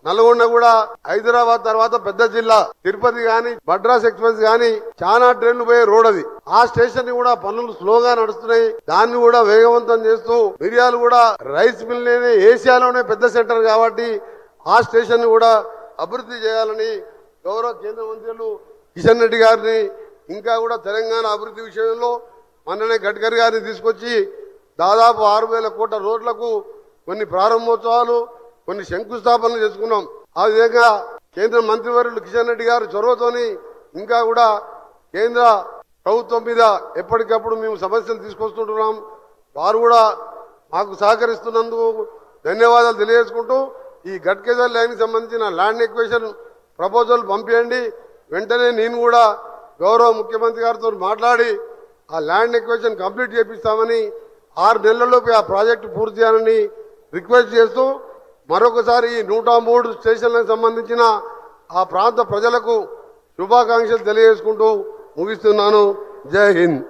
నల్గొండ కూడా హైదరాబాద్ తర్వాత పెద్ద జిల్లా. తిరుపతి గాని మద్రాస్ ఎక్స్ప్రెస్ గాని చాలా ట్రైన్లు పోయే రోడ్ అది. ఆ స్టేషన్ ని కూడా పనులు స్లోగా నడుస్తున్నాయి. దాన్ని కూడా వేగవంతం చేస్తూ మిర్యాలు కూడా రైస్ మిల్ లేని ఏషియాలోనే పెద్ద సెంటర్ కాబట్టి ఆ స్టేషన్ ని కూడా అభివృద్ధి చేయాలని గౌరవ కేంద్ర మంత్రులు కిషన్ రెడ్డి గారిని ఇంకా కూడా తెలంగాణ అభివృద్ధి విషయంలో మొన్ననే గడ్కరీ గారిని తీసుకొచ్చి దాదాపు 6,000 కోట్ల రోడ్లకు కొన్ని ప్రారంభోత్సవాలు కొన్ని శంకుస్థాపనలు చేసుకున్నాం. ఆ విధంగా కేంద్ర మంత్రివర్యులు కిషన్ రెడ్డి గారు చొరవతోని ఇంకా కూడా కేంద్ర ప్రభుత్వం మీద ఎప్పటికప్పుడు మేము సమస్యలు తీసుకొస్తుంటున్నాం. వారు కూడా మాకు సహకరిస్తున్నందుకు ధన్యవాదాలు తెలియజేసుకుంటూ ఈ గట్కేసర్ లైన్కి సంబంధించిన ల్యాండ్ ఎక్వేషన్ ప్రపోజల్ పంపించండి. వెంటనే నేను కూడా గౌరవ ముఖ్యమంత్రి గారితో మాట్లాడి ఆ ల్యాండ్ ఎక్వేషన్ కంప్లీట్ చేపిస్తామని 6 నెలల్లోపు ఆ ప్రాజెక్టు పూర్తి చేయాలని రిక్వెస్ట్ చేస్తూ మరొకసారి ఈ 103 స్టేషన్లకు సంబంధించిన ఆ ప్రాంత ప్రజలకు శుభాకాంక్షలు తెలియజేసుకుంటూ ముగిస్తున్నాను. జై హింద్.